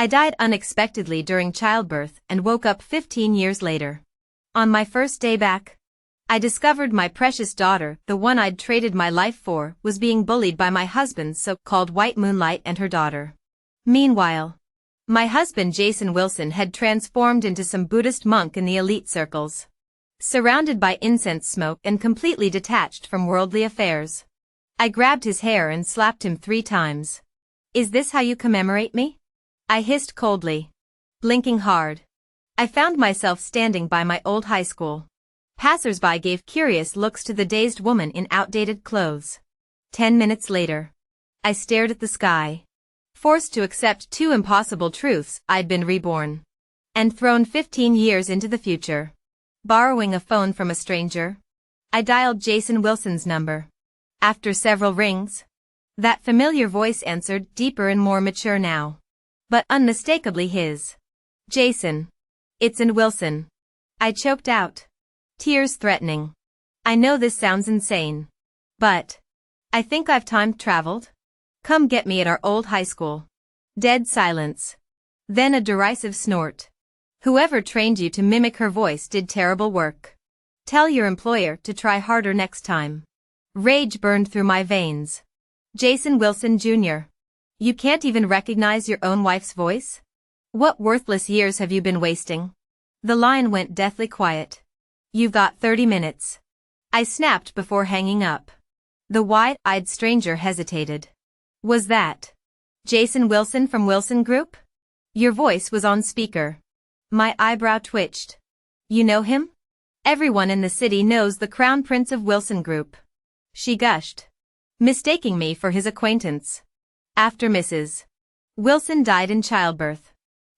I died unexpectedly during childbirth and woke up 15 years later. On my first day back, I discovered my precious daughter, the one I'd traded my life for, was being bullied by my husband's so-called white moonlight and her daughter. Meanwhile, my husband Jason Wilson had transformed into some Buddhist monk in the elite circles. Surrounded by incense smoke and completely detached from worldly affairs. I grabbed his hair and slapped him 3 times. "Is this how you commemorate me?" I hissed coldly. Blinking hard. I found myself standing by my old high school. Passers-by gave curious looks to the dazed woman in outdated clothes. 10 minutes later, I stared at the sky. Forced to accept 2 impossible truths: I'd been reborn. And thrown 15 years into the future. Borrowing a phone from a stranger, I dialed Jason Wilson's number. After several rings, that familiar voice answered, deeper and more mature now. But unmistakably his. "Jason. It's an Wilson." I choked out. Tears threatening. "I know this sounds insane. But I think I've time traveled. Come get me at our old high school." Dead silence. Then a derisive snort. "Whoever trained you to mimic her voice did terrible work. Tell your employer to try harder next time." Rage burned through my veins. "Jason Wilson Jr. You can't even recognize your own wife's voice? What worthless years have you been wasting?" The line went deathly quiet. "You've got 30 minutes. I snapped before hanging up. The wide-eyed stranger hesitated. "Was that Jason Wilson from Wilson Group? Your voice was on speaker." My eyebrow twitched. "You know him? Everyone in the city knows the Crown Prince of Wilson Group," she gushed, mistaking me for his acquaintance. "After Mrs. Wilson died in childbirth,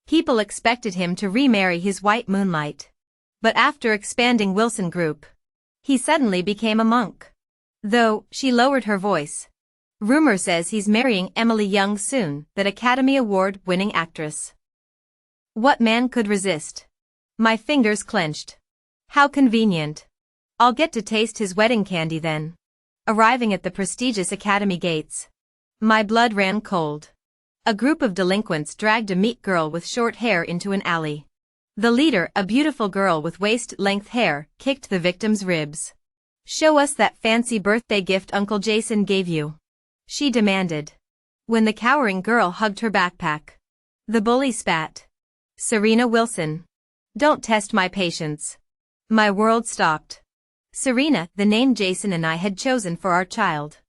people expected him to remarry his white moonlight. But after expanding Wilson Group, he suddenly became a monk. Though," she lowered her voice, "rumor says he's marrying Emily Young soon, that Academy Award-winning actress." What man could resist? My fingers clenched. How convenient. I'll get to taste his wedding candy then. Arriving at the prestigious Academy gates, my blood ran cold. A group of delinquents dragged a meek girl with short hair into an alley. The leader, a beautiful girl with waist-length hair, kicked the victim's ribs. "Show us that fancy birthday gift Uncle Jason gave you," she demanded. When the cowering girl hugged her backpack, the bully spat. "Serena Wilson. Don't test my patience." My world stopped. Serena, the name Jason and I had chosen for our child.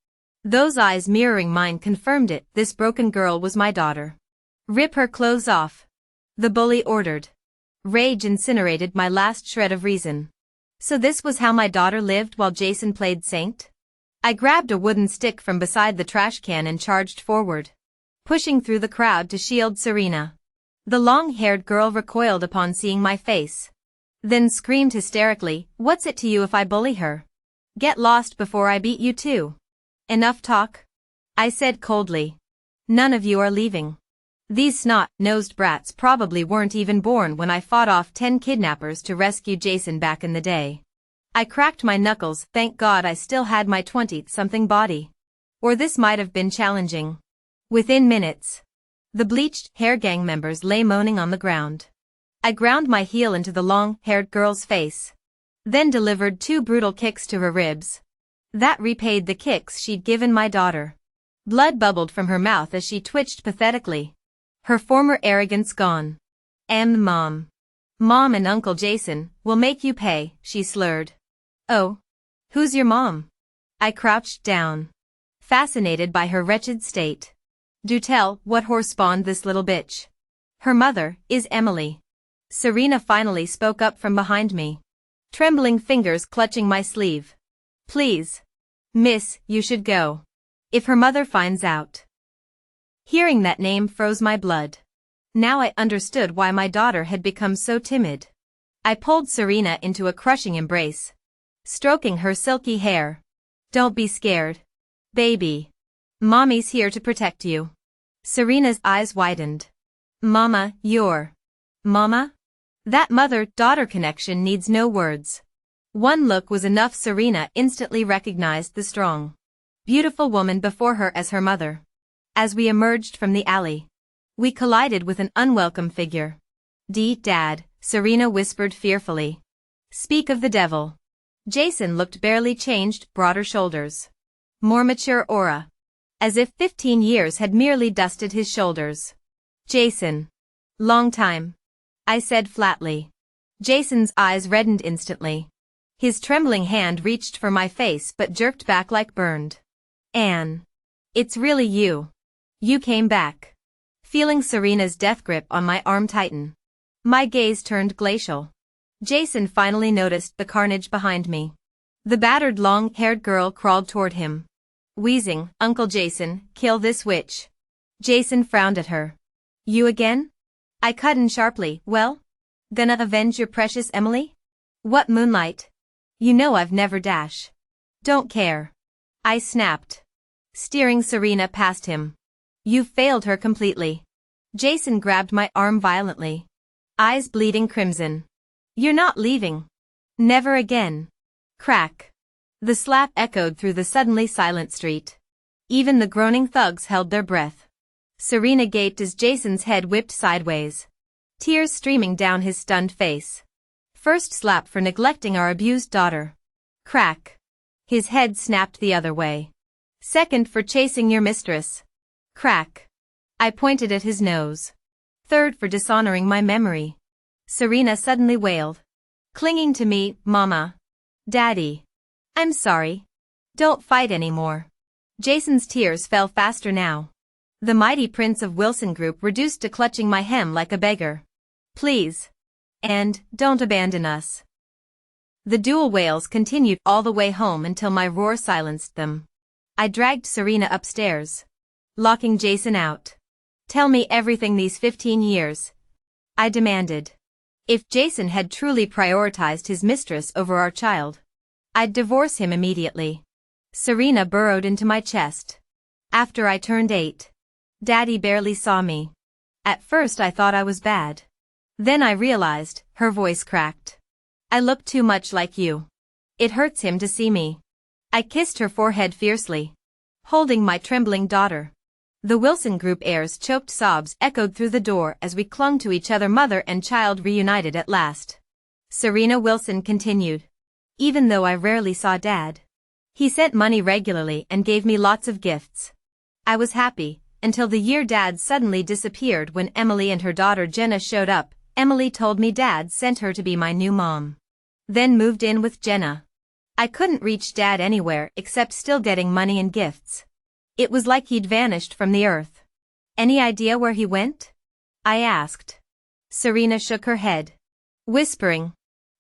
Those eyes mirroring mine confirmed it. This broken girl was my daughter. "Rip her clothes off," the bully ordered. Rage incinerated my last shred of reason. So this was how my daughter lived while Jason played saint? I grabbed a wooden stick from beside the trash can and charged forward, pushing through the crowd to shield Serena. The long-haired girl recoiled upon seeing my face, then screamed hysterically, "What's it to you if I bully her? Get lost before I beat you too." "Enough talk," I said coldly. "None of you are leaving. These snot-nosed brats probably weren't even born when I fought off 10 kidnappers to rescue Jason back in the day." I cracked my knuckles. Thank God I still had my 20-something body. Or this might have been challenging. Within minutes, the bleached hair gang members lay moaning on the ground. I ground my heel into the long-haired girl's face, then delivered 2 brutal kicks to her ribs. That repaid the kicks she'd given my daughter. Blood bubbled from her mouth as she twitched pathetically. Her former arrogance gone. Mom. Mom and Uncle Jason will make you pay," she slurred. "Oh? Who's your mom?" I crouched down, fascinated by her wretched state. "Do tell, what horse spawned this little bitch?" "Her mother is Emily." Serena finally spoke up from behind me, trembling fingers clutching my sleeve. "Please, miss, you should go. If her mother finds out." Hearing that name froze my blood. Now I understood why my daughter had become so timid. I pulled Serena into a crushing embrace, stroking her silky hair. "Don't be scared, baby. Mommy's here to protect you." Serena's eyes widened. "Mama, you're..." "Mama?" That mother-daughter connection needs no words. One look was enough. Serena instantly recognized the strong, beautiful woman before her as her mother. As we emerged from the alley, We collided with an unwelcome figure. Dad, Serena whispered fearfully. Speak of the devil. Jason looked barely changed, broader shoulders. More mature aura. As if 15 years had merely dusted his shoulders. Jason. Long time. I said flatly. Jason's eyes reddened instantly. His trembling hand reached for my face but jerked back like burned. Anne. It's really you. You came back. Feeling Serena's death grip on my arm tighten. My gaze turned glacial. Jason finally noticed the carnage behind me. The battered long-haired girl crawled toward him. Wheezing, Uncle Jason, kill this witch. Jason frowned at her. You again? I cut in sharply. Well? Gonna avenge your precious Emily? What moonlight? You know I've never dash. Don't care. I snapped. Steering Serena past him. You've failed her completely. Jason grabbed my arm violently. Eyes bleeding crimson. You're not leaving. Never again. Crack. The slap echoed through the suddenly silent street. Even the groaning thugs held their breath. Serena gaped as Jason's head whipped sideways. Tears streaming down his stunned face. First slap for neglecting our abused daughter. Crack. His head snapped the other way. Second for chasing your mistress. Crack. I pointed at his nose. Third for dishonoring my memory. Serena suddenly wailed. Clinging to me, Mama. Daddy. I'm sorry. Don't fight anymore. Jason's tears fell faster now. The mighty Prince of Wilson group reduced to clutching my hem like a beggar. Please. And, don't abandon us. The dual wails continued all the way home until my roar silenced them. I dragged Serena upstairs. Locking Jason out. Tell me everything these 15 years. I demanded. If Jason had truly prioritized his mistress over our child, I'd divorce him immediately. Serena burrowed into my chest. After I turned 8. Daddy barely saw me. At first I thought I was bad. Then I realized, her voice cracked. I look too much like you. It hurts him to see me. I kissed her forehead fiercely. Holding my trembling daughter. The Wilson group heirs' choked sobs echoed through the door as we clung to each other, mother and child reunited at last. Serena Wilson continued. Even though I rarely saw Dad. He sent money regularly and gave me lots of gifts. I was happy, until the year Dad suddenly disappeared. When Emily and her daughter Jenna showed up, Emily told me Dad sent her to be my new mom. Then moved in with Jenna. I couldn't reach Dad anywhere except still getting money and gifts. It was like he'd vanished from the earth. Any idea where he went? I asked. Serena shook her head. Whispering.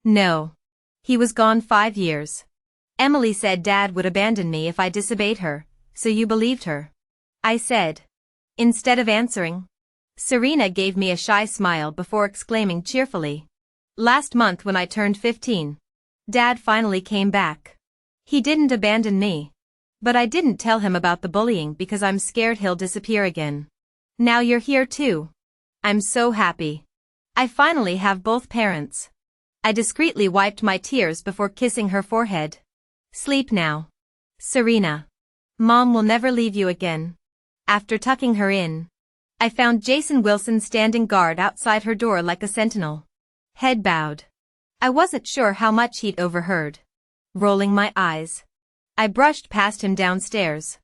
No. He was gone 5 years. Emily said Dad would abandon me if I disobeyed her, so you believed her? I said. Instead of answering. Serena gave me a shy smile before exclaiming cheerfully. Last month when I turned 15. Dad finally came back. He didn't abandon me. But I didn't tell him about the bullying because I'm scared he'll disappear again. Now you're here too. I'm so happy. I finally have both parents. I discreetly wiped my tears before kissing her forehead. Sleep now. Serena. Mom will never leave you again. After tucking her in, I found Jason Wilson standing guard outside her door like a sentinel. Head bowed. I wasn't sure how much he'd overheard. Rolling my eyes, I brushed past him downstairs.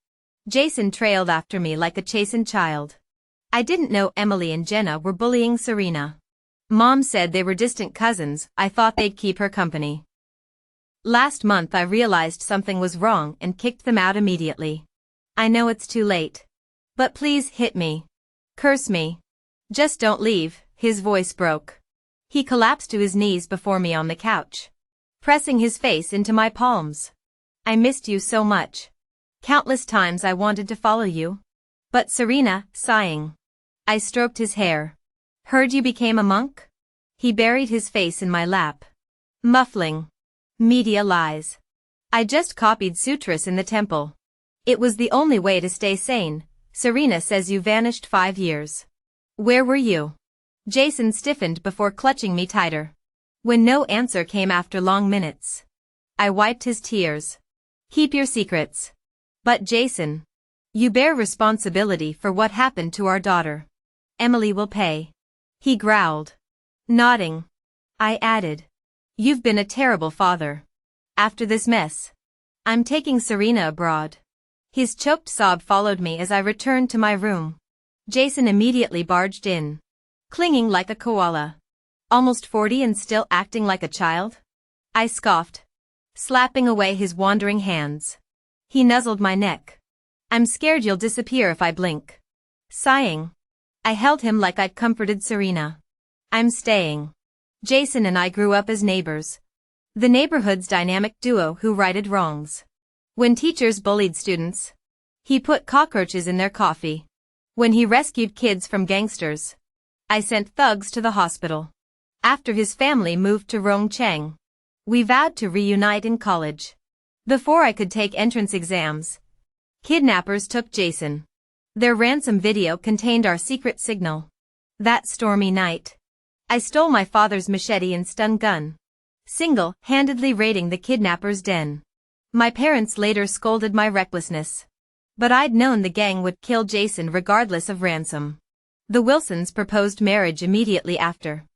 Jason trailed after me like a chastened child. I didn't know Emily and Jenna were bullying Serena. Mom said they were distant cousins. I thought they'd keep her company. Last month I realized something was wrong and kicked them out immediately. I know it's too late. But please hit me. Curse me. Just don't leave. His voice broke. He collapsed to his knees before me on the couch, pressing his face into my palms. I missed you so much. Countless times I wanted to follow you. But Serena, sighing. I stroked his hair. Heard you became a monk? He buried his face in my lap. Muffling. Media lies. I just copied sutras in the temple. It was the only way to stay sane. Serena says you vanished 5 years. Where were you? Jason stiffened before clutching me tighter. When no answer came after long minutes, I wiped his tears. Keep your secrets. But Jason, you bear responsibility for what happened to our daughter. Emily will pay. He growled. Nodding. I added. You've been a terrible father. After this mess, I'm taking Serena abroad. His choked sob followed me as I returned to my room. Jason immediately barged in, clinging like a koala. Almost 40 and still acting like a child? I scoffed, slapping away his wandering hands. He nuzzled my neck. I'm scared you'll disappear if I blink. Sighing, I held him like I'd comforted Serena. I'm staying. Jason and I grew up as neighbors. The neighborhood's dynamic duo who righted wrongs. When teachers bullied students, he put cockroaches in their coffee. When he rescued kids from gangsters, I sent thugs to the hospital. After his family moved to Rongcheng, we vowed to reunite in college. Before I could take entrance exams, kidnappers took Jason. Their ransom video contained our secret signal. That stormy night, I stole my father's machete and stun gun, single-handedly raiding the kidnappers' den. My parents later scolded my recklessness. But I'd known the gang would kill Jason regardless of ransom. The Wilsons proposed marriage immediately after.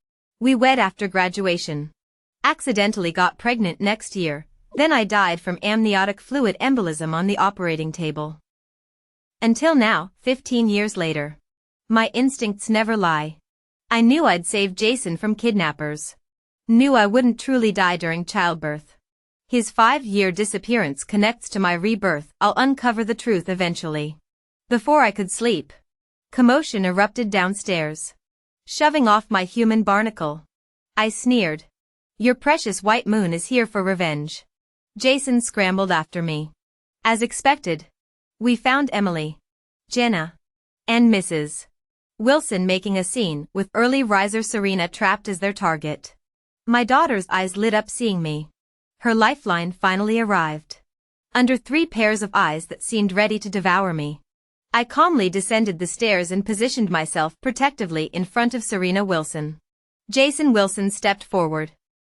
We wed after graduation. Accidentally got pregnant next year, then I died from amniotic fluid embolism on the operating table. Until now, 15 years later. My instincts never lie. I knew I'd save Jason from kidnappers. Knew I wouldn't truly die during childbirth. His 5-year disappearance connects to my rebirth. I'll uncover the truth eventually. Before I could sleep, commotion erupted downstairs. Shoving off my human barnacle, I sneered. Your precious white moon is here for revenge. Jason scrambled after me. As expected, we found Emily, Jenna, and Mrs. Wilson making a scene with early riser Serena trapped as their target. My daughter's eyes lit up seeing me. Her lifeline finally arrived. Under 3 pairs of eyes that seemed ready to devour me, I calmly descended the stairs and positioned myself protectively in front of Serena Wilson. Jason Wilson stepped forward,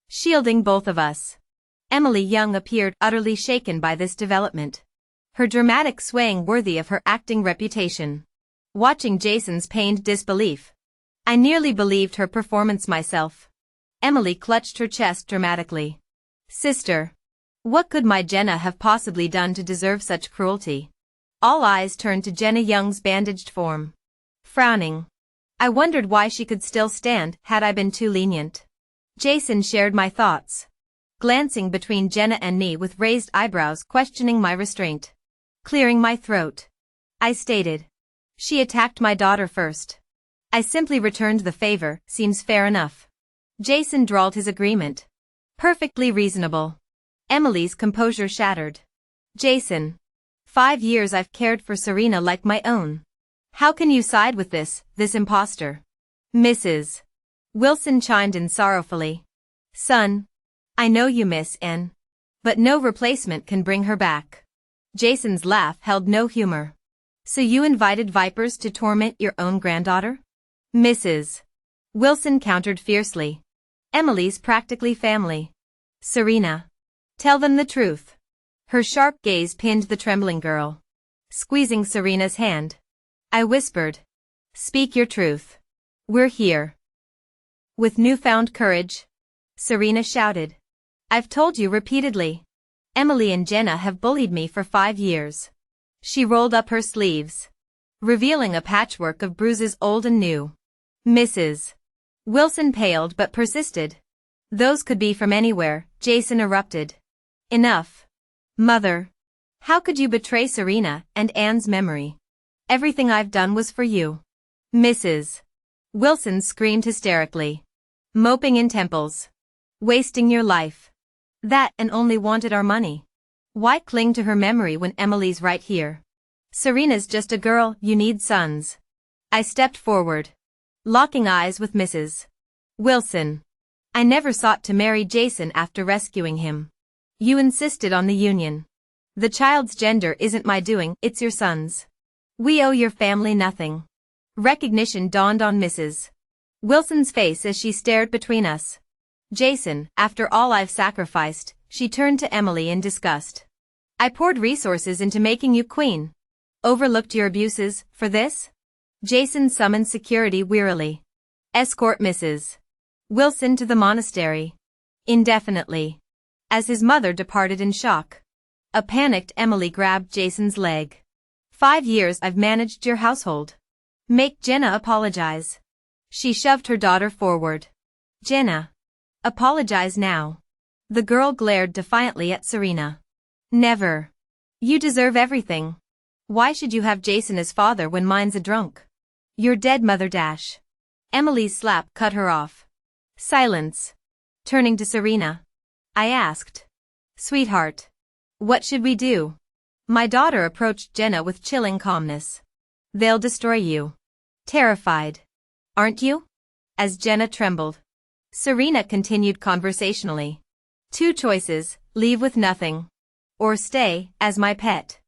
shielding both of us. Emily Young appeared utterly shaken by this development. Her dramatic swaying worthy of her acting reputation. Watching Jason's pained disbelief, I nearly believed her performance myself. Emily clutched her chest dramatically. Sister, what could my Jenna have possibly done to deserve such cruelty? All eyes turned to Jenna Young's bandaged form. Frowning, I wondered why she could still stand had I been too lenient. Jason shared my thoughts, glancing between Jenna and me with raised eyebrows questioning my restraint. Clearing my throat, I stated, she attacked my daughter first. I simply returned the favor, seems fair enough. Jason drawled his agreement. Perfectly reasonable. Emily's composure shattered. Jason, 5 years I've cared for Serena like my own. How can you side with this imposter? Mrs. Wilson chimed in sorrowfully. Son, I know you miss N, but no replacement can bring her back. Jason's laugh held no humor. So you invited vipers to torment your own granddaughter? Mrs. Wilson countered fiercely. Emily's practically family. Serena, tell them the truth. Her sharp gaze pinned the trembling girl. Squeezing Serena's hand, I whispered, speak your truth. We're here. With newfound courage, Serena shouted. I've told you repeatedly. Emily and Jenna have bullied me for 5 years. She rolled up her sleeves, revealing a patchwork of bruises old and new. Mrs. Wilson paled but persisted. Those could be from anywhere, Jason erupted. Enough. Mother. How could you betray Serena and Anne's memory? Everything I've done was for you. Mrs. Wilson screamed hysterically, moping in temples. Wasting your life. That and only wanted our money. Why cling to her memory when Emily's right here? Serena's just a girl, you need sons. I stepped forward, locking eyes with Mrs. Wilson. I never sought to marry Jason after rescuing him. You insisted on the union. The child's gender isn't my doing, it's your son's. We owe your family nothing. Recognition dawned on Mrs. Wilson's face as she stared between us. Jason, after all I've sacrificed, she turned to Emily in disgust. I poured resources into making you queen. Overlooked your abuses, for this? Jason summoned security wearily. Escort Mrs. Wilson to the monastery. Indefinitely. As his mother departed in shock. A panicked Emily grabbed Jason's leg. 5 years I've managed your household. Make Jenna apologize. She shoved her daughter forward. Jenna. Apologize now. The girl glared defiantly at Serena. Never. You deserve everything. Why should you have Jason as father when mine's a drunk? Your dead mother dash. Emily's slap cut her off. Silence. Turning to Serena. I asked. Sweetheart. What should we do? My daughter approached Jenna with chilling calmness. They'll destroy you. Terrified. Aren't you? As Jenna trembled. Serena continued conversationally. 2 choices, leave with nothing. Or stay, as my pet.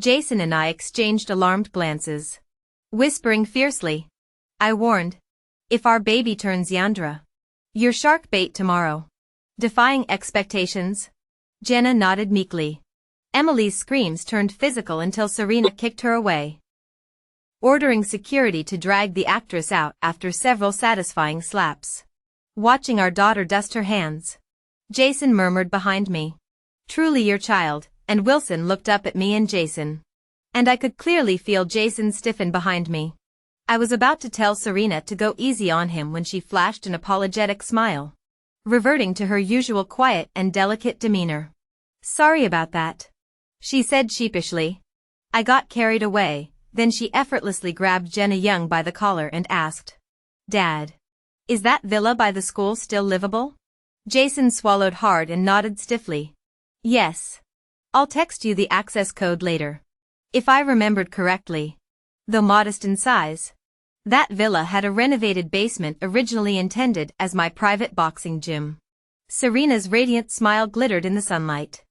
Jason and I exchanged alarmed glances. Whispering fiercely. I warned. If our baby turns Yandra. You're shark bait tomorrow. Defying expectations? Jenna nodded meekly. Emily's screams turned physical until Serena kicked her away. Ordering security to drag the actress out after several satisfying slaps. Watching our daughter dust her hands. Jason murmured behind me. Truly your child, and Wilson looked up at me and Jason. And I could clearly feel Jason stiffen behind me. I was about to tell Serena to go easy on him when she flashed an apologetic smile. Reverting to her usual quiet and delicate demeanor. Sorry about that. She said sheepishly. I got carried away, then she effortlessly grabbed Jenna Young by the collar and asked. Dad. Is that villa by the school still livable? Jason swallowed hard and nodded stiffly. Yes. I'll text you the access code later. If I remembered correctly. Though modest in size. That villa had a renovated basement originally intended as my private boxing gym. Serena's radiant smile glittered in the sunlight.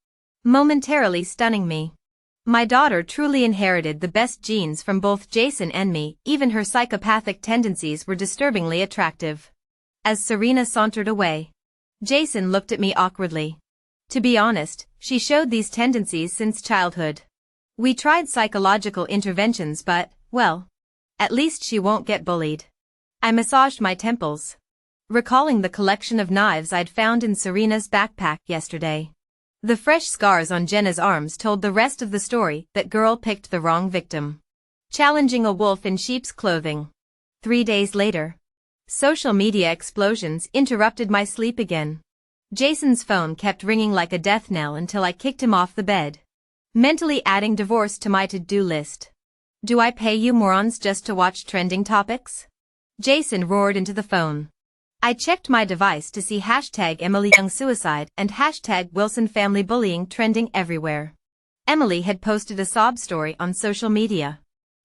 Momentarily stunning me. My daughter truly inherited the best genes from both Jason and me, even her psychopathic tendencies were disturbingly attractive. As Serena sauntered away. Jason looked at me awkwardly. To be honest, she showed these tendencies since childhood. We tried psychological interventions but, well, at least she won't get bullied. I massaged my temples. Recalling the collection of knives I'd found in Serena's backpack yesterday. The fresh scars on Jenna's arms told the rest of the story. That girl picked the wrong victim. Challenging a wolf in sheep's clothing. 3 days later. Social media explosions interrupted my sleep again. Jason's phone kept ringing like a death knell until I kicked him off the bed. Mentally adding divorce to my to-do list. Do I pay you morons just to watch trending topics? Jason roared into the phone. I checked my device to see hashtag Emily Young suicide and hashtag Wilson family bullying trending everywhere. Emily had posted a sob story on social media.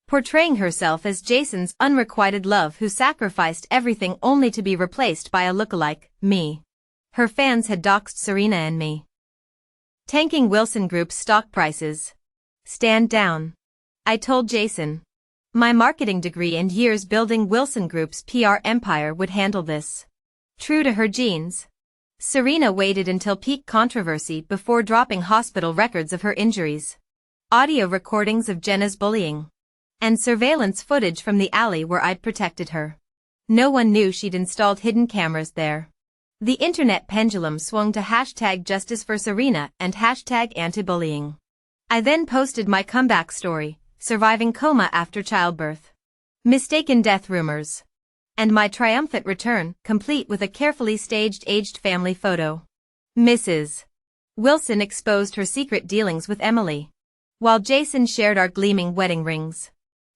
Portraying herself as Jason's unrequited love who sacrificed everything only to be replaced by a lookalike, me. Her fans had doxed Serena and me. Tanking Wilson Group's stock prices. Stand down. I told Jason. My marketing degree and years building Wilson Group's PR empire would handle this. True to her genes. Serena waited until peak controversy before dropping hospital records of her injuries. Audio recordings of Jenna's bullying. And surveillance footage from the alley where I'd protected her. No one knew she'd installed hidden cameras there. The internet pendulum swung to hashtag justice for Serena and hashtag anti-bullying. I then posted my comeback story, surviving coma after childbirth. Mistaken death rumors. And my triumphant return, complete with a carefully staged aged family photo. Mrs. Wilson exposed her secret dealings with Emily. While Jason shared our gleaming wedding rings.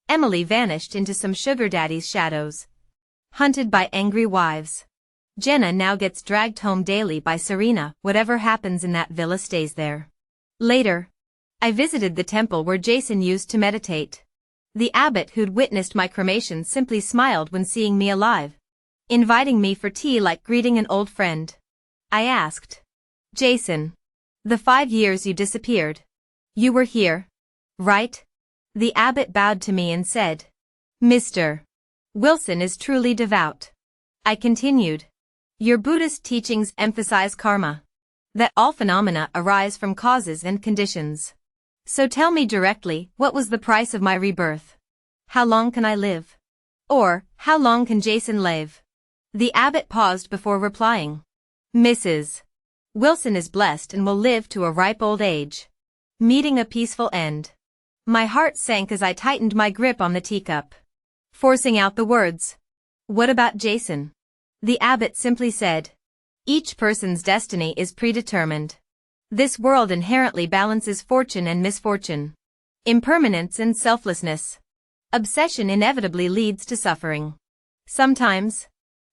Emily vanished into some sugar daddy's shadows. Hunted by angry wives. Jenna now gets dragged home daily by Serena. Whatever happens in that villa stays there. Later. I visited the temple where Jason used to meditate. The abbot who'd witnessed my cremation simply smiled when seeing me alive. Inviting me for tea like greeting an old friend. I asked. Jason. The 5 years you disappeared. You were here. Right? The abbot bowed to me and said. Mr. Wilson is truly devout. I continued. Your Buddhist teachings emphasize karma. That all phenomena arise from causes and conditions. So tell me directly, what was the price of my rebirth? How long can I live? Or, how long can Jason live? The abbot paused before replying. Mrs. Wilson is blessed and will live to a ripe old age, meeting a peaceful end. My heart sank as I tightened my grip on the teacup, forcing out the words. What about Jason? The abbot simply said. Each person's destiny is predetermined. This world inherently balances fortune and misfortune, impermanence and selflessness. Obsession inevitably leads to suffering. Sometimes,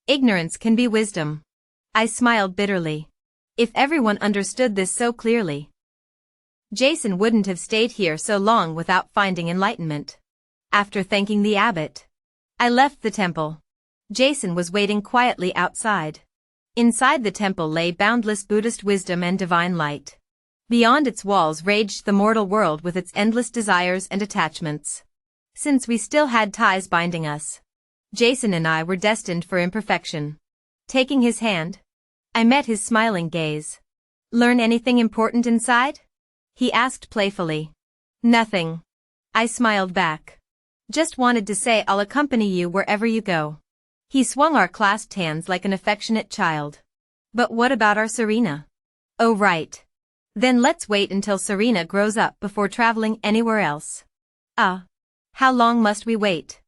ignorance can be wisdom. I smiled bitterly. If everyone understood this so clearly, Jason wouldn't have stayed here so long without finding enlightenment. After thanking the abbot, I left the temple. Jason was waiting quietly outside. Inside the temple lay boundless Buddhist wisdom and divine light. Beyond its walls raged the mortal world with its endless desires and attachments. Since we still had ties binding us, Jason and I were destined for imperfection. Taking his hand, I met his smiling gaze. Learn anything important inside? He asked playfully. Nothing. I smiled back. Just wanted to say I'll accompany you wherever you go. He swung our clasped hands like an affectionate child. But what about our Serena? Oh right. Then let's wait until Serena grows up before traveling anywhere else. How long must we wait?